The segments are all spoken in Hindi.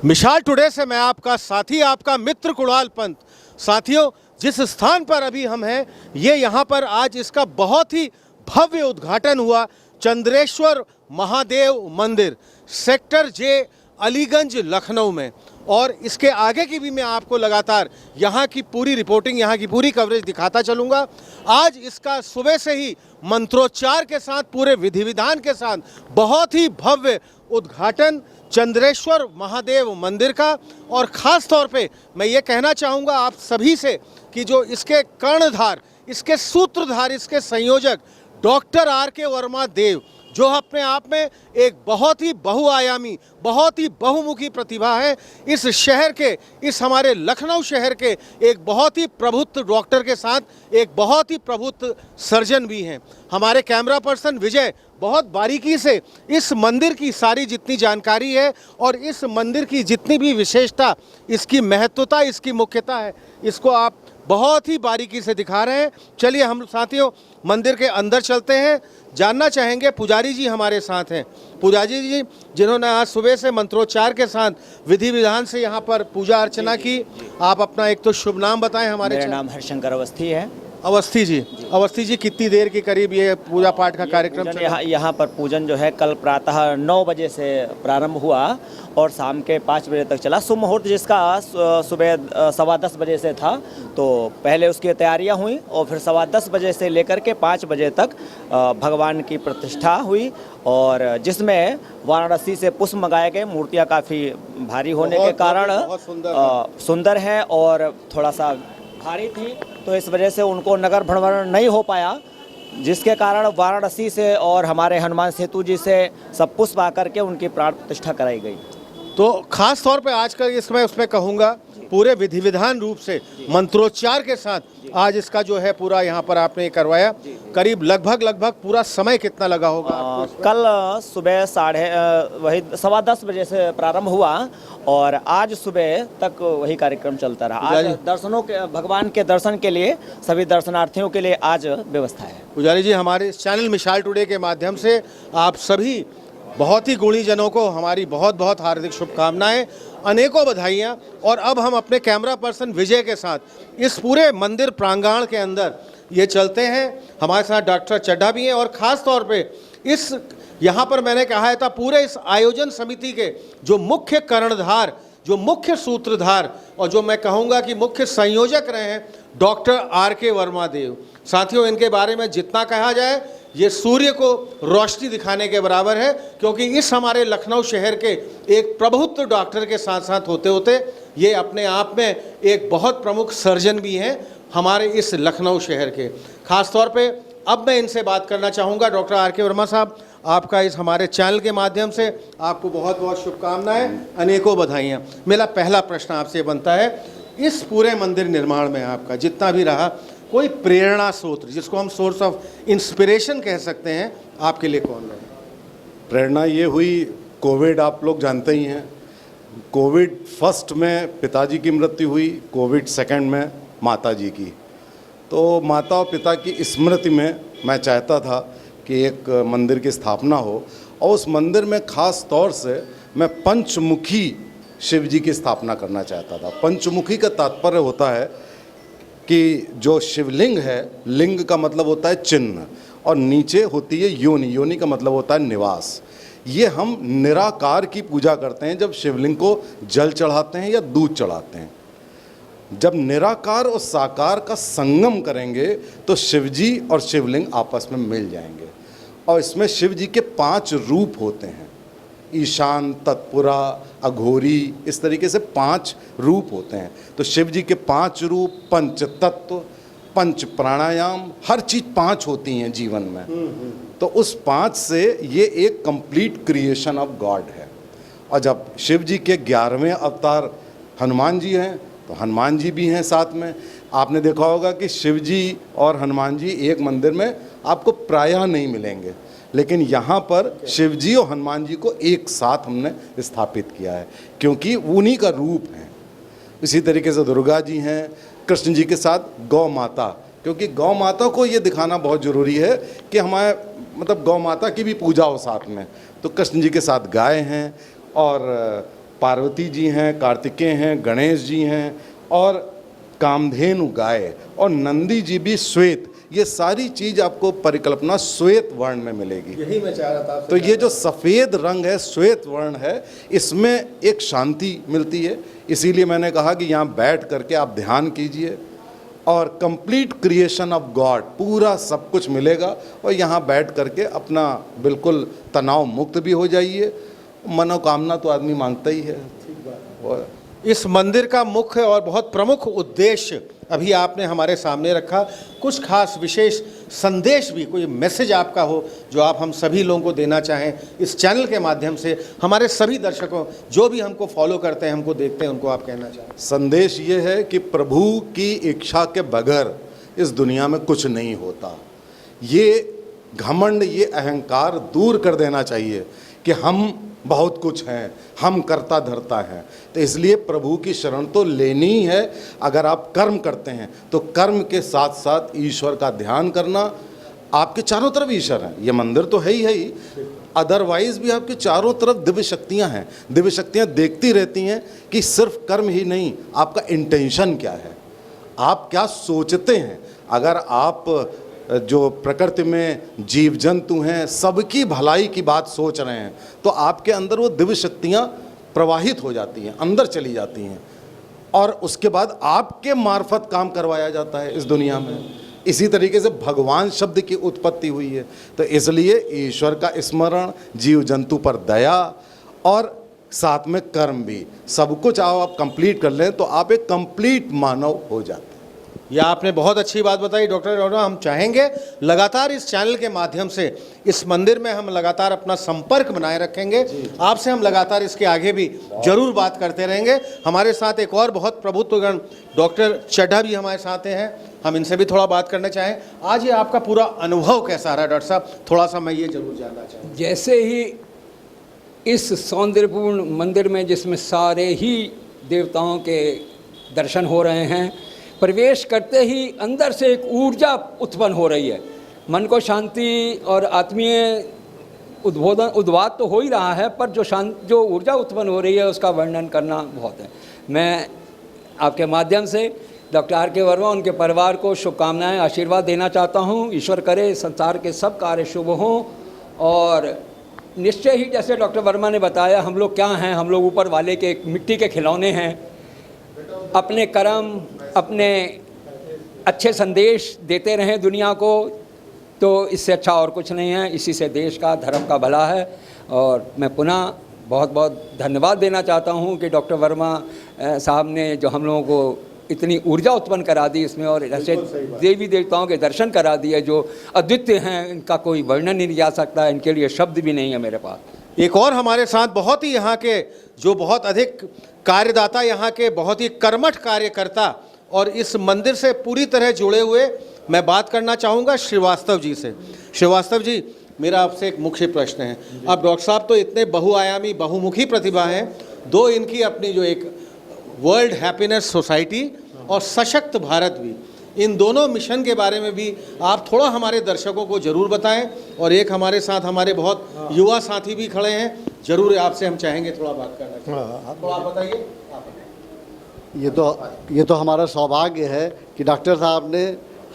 मिसाल टुडे से मैं आपका साथी, आपका मित्र कुणाल पंत। साथियों, जिस स्थान पर अभी हम हैं, ये यहाँ पर आज इसका बहुत ही भव्य उद्घाटन हुआ। चंद्रेश्वर महादेव मंदिर, सेक्टर जे, अलीगंज, लखनऊ में। और इसके आगे की भी मैं आपको लगातार यहाँ की पूरी रिपोर्टिंग, यहाँ की पूरी कवरेज दिखाता चलूँगा। आज इसका सुबह से ही मंत्रोच्चार के साथ, पूरे विधि विधान के साथ बहुत ही भव्य उद्घाटन चंद्रेश्वर महादेव मंदिर का। और ख़ास तौर पे मैं ये कहना चाहूँगा आप सभी से कि जो इसके कर्णधार, इसके सूत्रधार, इसके संयोजक डॉक्टर R.K. वर्मा देव, जो अपने आप में एक बहुत ही बहुआयामी, बहुत ही बहुमुखी प्रतिभा है। इस शहर के, इस हमारे लखनऊ शहर के एक बहुत ही प्रबुद्ध डॉक्टर के साथ एक बहुत ही प्रबुद्ध सर्जन भी हैं। हमारे कैमरा पर्सन विजय बहुत बारीकी से इस मंदिर की सारी जितनी जानकारी है और इस मंदिर की जितनी भी विशेषता, इसकी महत्वता, इसकी मुख्यता है, इसको आप बहुत ही बारीकी से दिखा रहे हैं। चलिए हम साथियों मंदिर के अंदर चलते हैं। जानना चाहेंगे, पुजारी जी हमारे साथ हैं, पुजारी जी जिन्होंने आज सुबह से मंत्रोच्चार के साथ विधि विधान से यहाँ पर पूजा अर्चना की। आप अपना एक तो शुभ नाम बताएं हमारे। मेरा नाम हरशंकर अवस्थी है। अवस्थी जी, अवस्थी जी कितनी देर के करीब ये पूजा पाठ का कार्यक्रम चला? यहाँ पर पूजन जो है कल प्रातः 9 बजे से प्रारंभ हुआ और शाम के 5 बजे तक चला। शुभ मुहूर्त जिसका सुबह 10:15 बजे से था, तो पहले उसकी तैयारियां हुई और फिर 10:15 बजे से लेकर के 5 बजे तक भगवान की प्रतिष्ठा हुई। और जिसमें वाराणसी से पुष्प मंगाए गए। मूर्तियाँ काफ़ी भारी होने के कारण सुंदर है और थोड़ा सा भारी थी, तो इस वजह से उनको नगर भ्रमण नहीं हो पाया, जिसके कारण वाराणसी से और हमारे हनुमान सेतु जी से सब पुष्प आकर के उनकी प्राण प्रतिष्ठा कराई गई। तो खास तौर पे आज का इसमें उसमें कहूँगा पूरे विधि विधान रूप से मंत्रोच्चार के साथ आज इसका जो है पूरा यहाँ पर आपने करवाया। करीब लगभग पूरा समय कितना लगा होगा? कल सुबह 10:15 बजे से प्रारंभ हुआ और आज सुबह तक वही कार्यक्रम चलता रहा। आज दर्शनों के, भगवान के दर्शन के लिए सभी दर्शनार्थियों के लिए आज व्यवस्था है। पुजारी जी, हमारे इस चैनल मिसाल टुडे के माध्यम से आप सभी बहुत ही गुणीजनों को हमारी बहुत बहुत हार्दिक शुभकामनाएं, अनेकों बधाइयाँ। और अब हम अपने कैमरा पर्सन विजय के साथ इस पूरे मंदिर प्रांगण के अंदर ये चलते हैं। हमारे साथ डॉक्टर चड्ढा भी हैं और ख़ास तौर पे इस यहाँ पर मैंने कहा था पूरे इस आयोजन समिति के जो मुख्य कर्णधार, जो मुख्य सूत्रधार और जो मैं कहूँगा कि मुख्य संयोजक रहे हैं, डॉक्टर R.K. वर्मा देव। साथियों, इनके बारे में जितना कहा जाए ये सूर्य को रोशनी दिखाने के बराबर है, क्योंकि इस हमारे लखनऊ शहर के एक प्रबुद्ध डॉक्टर के साथ साथ होते होते ये अपने आप में एक बहुत प्रमुख सर्जन भी हैं हमारे इस लखनऊ शहर के। ख़ास तौर पे अब मैं इनसे बात करना चाहूँगा। Doctor R.K. वर्मा साहब, आपका इस हमारे चैनल के माध्यम से आपको बहुत बहुत शुभकामनाएं, अनेकों बधाइयाँ। मेरा पहला प्रश्न आपसे बनता है, इस पूरे मंदिर निर्माण में आपका जितना भी रहा, कोई प्रेरणा स्रोत जिसको हम सोर्स ऑफ इंस्पिरेशन कह सकते हैं, आपके लिए कौन रहे? प्रेरणा ये हुई, कोविड आप लोग जानते ही हैं। कोविड फर्स्ट में पिताजी की मृत्यु हुई, कोविड सेकंड में माता जी की। तो माता और पिता की स्मृति में मैं चाहता था कि एक मंदिर की स्थापना हो और उस मंदिर में ख़ास तौर से मैं पंचमुखी शिव जी की स्थापना करना चाहता था। पंचमुखी का तात्पर्य होता है कि जो शिवलिंग है, लिंग का मतलब होता है चिन्ह और नीचे होती है योनि, योनि का मतलब होता है निवास। ये हम निराकार की पूजा करते हैं जब शिवलिंग को जल चढ़ाते हैं या दूध चढ़ाते हैं। जब निराकार और साकार का संगम करेंगे तो शिवजी और शिवलिंग आपस में मिल जाएंगे। और इसमें शिव जी के 5 रूप होते हैं, ईशान, तत्पुरा, अघोरी, इस तरीके से 5 रूप होते हैं। तो शिव जी के 5 रूप, पंच तत्व, पंच प्राणायाम, हर चीज़ 5 होती हैं जीवन में। तो उस 5 से ये एक कंप्लीट क्रिएशन ऑफ गॉड है। और जब शिव जी के 11वें अवतार हनुमान जी हैं, तो हनुमान जी भी हैं साथ में। आपने देखा होगा कि शिव जी और हनुमान जी एक मंदिर में आपको प्रायः नहीं मिलेंगे, लेकिन यहाँ पर शिव जी और हनुमान जी को एक साथ हमने स्थापित किया है, क्योंकि उन्हीं का रूप है। इसी तरीके से दुर्गा जी हैं, कृष्ण जी के साथ गौ माता, क्योंकि गौ माता को ये दिखाना बहुत ज़रूरी है कि हमारे मतलब गौ माता की भी पूजा हो साथ में। तो कृष्ण जी के साथ गाय हैं और पार्वती जी हैं, कार्तिकेय हैं, गणेश जी हैं और कामधेनु गाय और नंदी जी भी श्वेत, ये सारी चीज आपको परिकल्पना श्वेत वर्ण में मिलेगी। यही मैं चाह रहा था आपसे। तो ये जो सफ़ेद रंग है, श्वेत वर्ण है, इसमें एक शांति मिलती है। इसीलिए मैंने कहा कि यहाँ बैठ करके आप ध्यान कीजिए और कंप्लीट क्रिएशन ऑफ गॉड, पूरा सब कुछ मिलेगा और यहाँ बैठ करके अपना बिल्कुल तनाव मुक्त भी हो जाइए। मनोकामना तो आदमी मांगता ही है। और इस मंदिर का मुख्य और बहुत प्रमुख उद्देश्य अभी आपने हमारे सामने रखा। कुछ खास विशेष संदेश भी, कोई मैसेज आपका हो जो आप हम सभी लोगों को देना चाहें इस चैनल के माध्यम से, हमारे सभी दर्शकों जो भी हमको फॉलो करते हैं, हमको देखते हैं, उनको आप कहना चाहें? संदेश ये है कि प्रभु की इच्छा के बगैर इस दुनिया में कुछ नहीं होता। ये घमंड, ये अहंकार दूर कर देना चाहिए कि हम बहुत कुछ हैं, हम करता धरता हैं। तो इसलिए प्रभु की शरण तो लेनी ही है। अगर आप कर्म करते हैं तो कर्म के साथ साथ ईश्वर का ध्यान करना। आपके चारों तरफ ईश्वर हैं, ये मंदिर तो है ही, अदरवाइज भी आपके चारों तरफ दिव्य शक्तियाँ हैं। दिव्य शक्तियाँ देखती रहती हैं कि सिर्फ कर्म ही नहीं, आपका इंटेंशन क्या है, आप क्या सोचते हैं। अगर आप जो प्रकृति में जीव जंतु हैं सबकी भलाई की बात सोच रहे हैं तो आपके अंदर वो दिव्य शक्तियाँ प्रवाहित हो जाती हैं, अंदर चली जाती हैं और उसके बाद आपके मार्फत काम करवाया जाता है इस दुनिया में। इसी तरीके से भगवान शब्द की उत्पत्ति हुई है। तो इसलिए ईश्वर का स्मरण, जीव जंतु पर दया और साथ में कर्म भी, सब कुछ आप कंप्लीट कर लें तो आप एक कंप्लीट मानव हो जाते हैं। यह आपने बहुत अच्छी बात बताई डॉक्टर अरोड़ा। हम चाहेंगे लगातार इस चैनल के माध्यम से इस मंदिर में हम लगातार अपना संपर्क बनाए रखेंगे। आपसे हम लगातार इसके आगे भी जरूर बात करते रहेंगे। हमारे साथ एक और बहुत प्रभुत्वगण डॉक्टर चड्ढा भी हमारे साथ हैं, हम इनसे भी थोड़ा बात करना चाहें। आज ये आपका पूरा अनुभव कैसा रहा डॉक्टर साहब, थोड़ा सा मैं ये जरूर जानना चाहूँ। जैसे ही इस सौंदर्यपूर्ण मंदिर में, जिसमें सारे ही देवताओं के दर्शन हो रहे हैं, प्रवेश करते ही अंदर से एक ऊर्जा उत्पन्न हो रही है। मन को शांति और आत्मीय उद्वाद तो हो ही रहा है, पर जो ऊर्जा उत्पन्न हो रही है उसका वर्णन करना बहुत है। मैं आपके माध्यम से डॉक्टर आर के वर्मा, उनके परिवार को शुभकामनाएं, आशीर्वाद देना चाहता हूं। ईश्वर करे संसार के सब कार्य शुभ हों और निश्चय ही, जैसे डॉक्टर वर्मा ने बताया, हम लोग क्या हैं, हम लोग ऊपर वाले के मिट्टी के खिलौने हैं। अपने कर्म, अपने अच्छे संदेश देते रहें दुनिया को, तो इससे अच्छा और कुछ नहीं है। इसी से देश का, धर्म का भला है। और मैं पुनः बहुत बहुत धन्यवाद देना चाहता हूं कि डॉक्टर वर्मा साहब ने जो हम लोगों को इतनी ऊर्जा उत्पन्न करा दी इसमें, और ऐसे देवी देवताओं के दर्शन करा दिए जो अद्वितीय हैं, इनका कोई वर्णन नहीं जा सकता, इनके लिए शब्द भी नहीं है मेरे पास। एक और हमारे साथ बहुत ही यहाँ के जो बहुत अधिक कार्यदाता, यहाँ के बहुत ही कर्मठ कार्यकर्ता और इस मंदिर से पूरी तरह जुड़े हुए मैं बात करना चाहूँगा श्रीवास्तव जी से। श्रीवास्तव जी, मेरा आपसे एक मुख्य प्रश्न है। अब डॉक्टर साहब तो इतने बहुआयामी, बहुमुखी प्रतिभा हैं, दो इनकी अपनी जो एक वर्ल्ड हैप्पीनेस सोसाइटी और सशक्त भारत भी, इन दोनों मिशन के बारे में भी आप थोड़ा हमारे दर्शकों को जरूर बताएं। और एक हमारे साथ हमारे बहुत युवा साथी भी खड़े हैं, जरूर आपसे हम चाहेंगे थोड़ा बात करना। थोड़ा आप बताइए। ये तो हमारा सौभाग्य है कि डॉक्टर साहब ने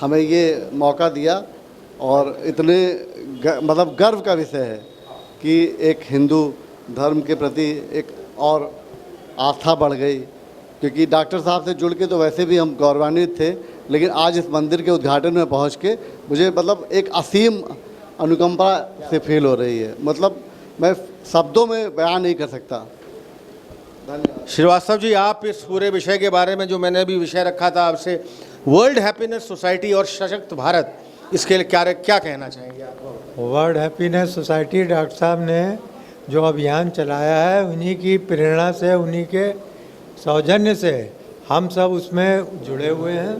हमें ये मौका दिया और इतने मतलब गर्व का विषय है कि एक हिंदू धर्म के प्रति एक और आस्था बढ़ गई। क्योंकि डॉक्टर साहब से जुड़ के तो वैसे भी हम गौरवान्वित थे, लेकिन आज इस मंदिर के उद्घाटन में पहुंच के मुझे मतलब एक असीम अनुकंपा से फील हो रही है। मतलब मैं शब्दों में बयान नहीं कर सकता। श्रीवास्तव जी, आप इस पूरे विषय के बारे में, जो मैंने अभी विषय रखा था आपसे, वर्ल्ड हैप्पीनेस सोसाइटी और सशक्त भारत, इसके लिए क्या कहना चाहेंगे आप? वर्ल्ड हैप्पीनेस सोसाइटी डॉक्टर साहब ने जो अभियान चलाया है, उन्हीं की प्रेरणा से, उन्हीं के सौजन्य से हम सब उसमें जुड़े हुए हैं।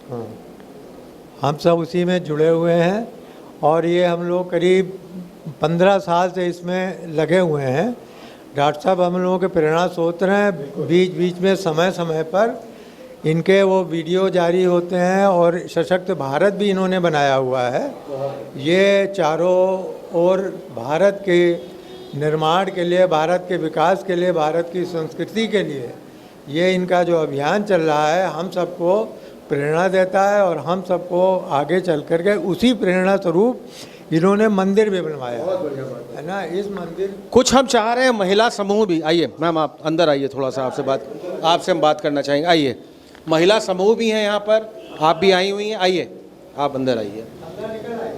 हाँ, हम सब उसी में जुड़े हुए हैं और ये हम लोग करीब 15 साल से इसमें लगे हुए हैं। डॉक्टर साहब हम लोगों के प्रेरणा स्रोत हैं। बीच बीच में समय समय पर इनके वो वीडियो जारी होते हैं और सशक्त भारत भी इन्होंने बनाया हुआ है। ये चारों ओर भारत के निर्माण के लिए, भारत के विकास के लिए, भारत की संस्कृति के लिए ये इनका जो अभियान चल रहा है हम सबको प्रेरणा देता है। और हम सबको आगे चल कर के उसी प्रेरणा स्वरूप इन्होंने मंदिर भी बनवाया है ना। इस मंदिर कुछ हम चाह रहे हैं महिला समूह भी, आइए मैम आप अंदर आइए, थोड़ा सा आपसे हम बात करना चाहेंगे। आइए, महिला समूह भी हैं यहाँ पर, आप भी आई हुई हैं, आइए आप अंदर आइए।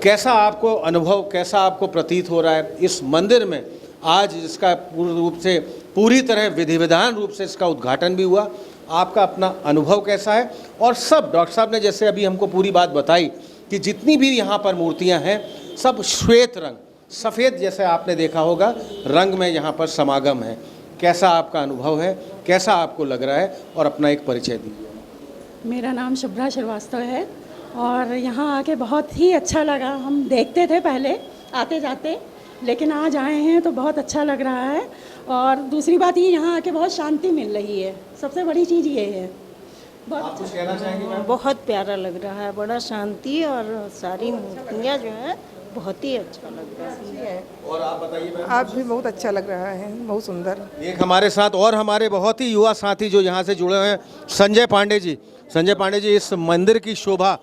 कैसा आपको अनुभव, कैसा आपको प्रतीत हो रहा है इस मंदिर में आज जिसका पूर्ण रूप से, पूरी तरह विधि विधान रूप से इसका उद्घाटन भी हुआ, आपका अपना अनुभव कैसा है? और सब डॉक्टर साहब ने जैसे अभी हमको पूरी बात बताई कि जितनी भी यहाँ पर मूर्तियाँ हैं सब श्वेत रंग, सफ़ेद जैसे आपने देखा होगा रंग में यहाँ पर समागम है। कैसा आपका अनुभव है, कैसा आपको लग रहा है, और अपना एक परिचय दीजिए। मेरा नाम शुभ्रा श्रीवास्तव है और यहाँ आके बहुत ही अच्छा लगा। हम देखते थे पहले आते जाते, लेकिन आज आए हैं तो बहुत अच्छा लग रहा है। और दूसरी बात ये, यहाँ आके बहुत शांति मिल रही है, सबसे बड़ी चीज़ ये है। आप कुछ कहना चाहेंगे मैम? बहुत प्यारा लग रहा है, बड़ा शांति, और सारी मूर्तियाँ जो है बहुत ही अच्छा लग रहा है। और आप बताइए मैम? आप भी बहुत अच्छा लग रहा है, बहुत सुंदर। एक हमारे साथ और हमारे बहुत ही युवा साथी जो यहाँ से जुड़े हुए हैं, संजय पांडे जी। संजय पांडे जी, इस मंदिर की शोभा,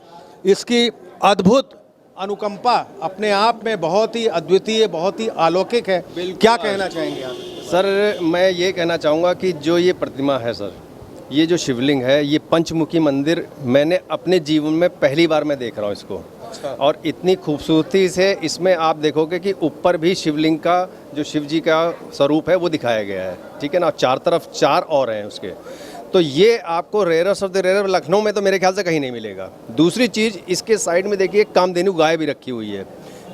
इसकी अद्भुत अनुकंपा अपने आप में बहुत ही अद्वितीय, बहुत ही अलौकिक है। क्या कहना चाहेंगे आप? सर मैं ये कहना चाहूँगा कि जो ये प्रतिमा है सर, ये जो शिवलिंग है, ये पंचमुखी मंदिर मैंने अपने जीवन में पहली बार मैं देख रहा हूँ इसको। और इतनी खूबसूरती से इसमें आप देखोगे कि ऊपर भी शिवलिंग का, जो शिव जी का स्वरूप है वो दिखाया गया है, ठीक है ना। चार तरफ चार और हैं उसके। तो ये आपको rarest of the rare Lucknow में तो मेरे ख्याल से कहीं नहीं मिलेगा। दूसरी चीज़, इसके साइड में देखिए कामधेनु गाय भी रखी हुई है,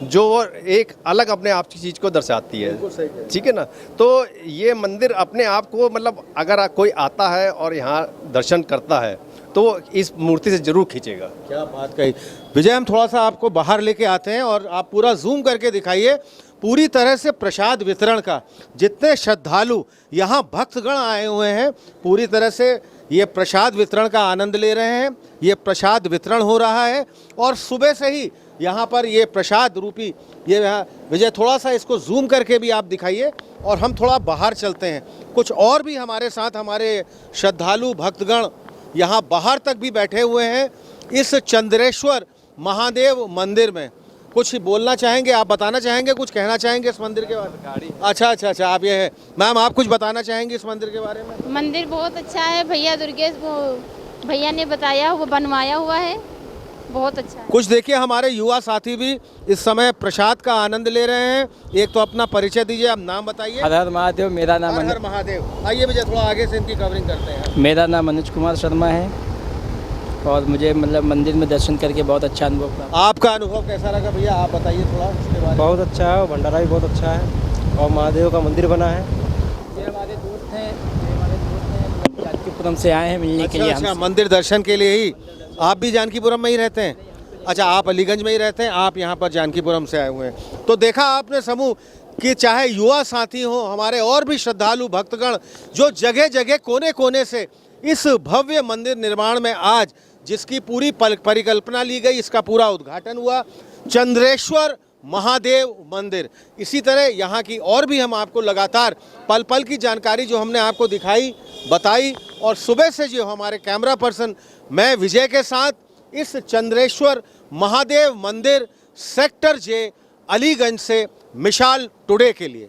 जो वो एक अलग अपने आप की चीज़ को दर्शाती है, ठीक है ना। तो ये मंदिर अपने आप को, मतलब अगर कोई आता है और यहाँ दर्शन करता है तो इस मूर्ति से जरूर खींचेगा। क्या बात कही विजय। हम थोड़ा सा आपको बाहर लेके आते हैं और आप पूरा जूम करके दिखाइए पूरी तरह से प्रसाद वितरण का। जितने श्रद्धालु यहाँ भक्तगण आए हुए हैं, पूरी तरह से ये प्रसाद वितरण का आनंद ले रहे हैं। ये प्रसाद वितरण हो रहा है और सुबह से ही यहाँ पर ये प्रसाद रूपी, ये यहाँ विजय थोड़ा सा इसको जूम करके भी आप दिखाइए और हम थोड़ा बाहर चलते हैं। कुछ और भी हमारे साथ हमारे श्रद्धालु भक्तगण यहाँ बाहर तक भी बैठे हुए हैं इस चंद्रेश्वर महादेव मंदिर में। कुछ बोलना चाहेंगे, आप बताना चाहेंगे, कुछ कहना चाहेंगे इस मंदिर के बारे में? अच्छा, आप ये है मैम, आप कुछ बताना चाहेंगे इस मंदिर के बारे में? मंदिर बहुत अच्छा है, भैया दुर्गेश भैया ने बताया, वो बनवाया हुआ है, बहुत अच्छा है। कुछ देखिए, हमारे युवा साथी भी इस समय प्रसाद का आनंद ले रहे हैं। एक तो अपना परिचय दीजिए, आप नाम बताइए। हर हर महादेव। मेरा नाम हर हर महादेव। आइए विजय, थोड़ा आगे से इनकी कवरिंग करते हैं। मेरा नाम अनुज कुमार शर्मा है और मुझे मतलब मंदिर में दर्शन करके बहुत अच्छा अनुभव हुआ। आपका अनुभव कैसा लगा भैया, आप बताइए थोड़ा उसके बारे में। बहुत अच्छा है, भंडारा भी बहुत अच्छा है और महादेव का मंदिर बना है। ये हमारे दोस्त हैं, जानकीपुरम से आए हैं मिलने के लिए। अच्छा, मंदिर दर्शन के लिए ही। आप भी जानकीपुरम में ही रहते हैं? अच्छा, आप अलीगंज में ही रहते हैं, आप यहाँ पर जानकीपुरम से आए हुए हैं। तो देखा आपने समूह कि चाहे युवा साथी हो, हमारे और भी श्रद्धालु भक्तगण जो जगह जगह कोने कोने से इस भव्य मंदिर निर्माण में आज जिसकी पूरी परिकल्पना ली गई, इसका पूरा उद्घाटन हुआ, चंद्रेश्वर महादेव मंदिर। इसी तरह यहाँ की और भी हम आपको लगातार पल पल की जानकारी जो हमने आपको दिखाई, बताई, और सुबह से जो हमारे कैमरा पर्सन मैं विजय के साथ इस चंद्रेश्वर महादेव मंदिर सेक्टर जे अलीगंज से मिसाल टुडे के लिए।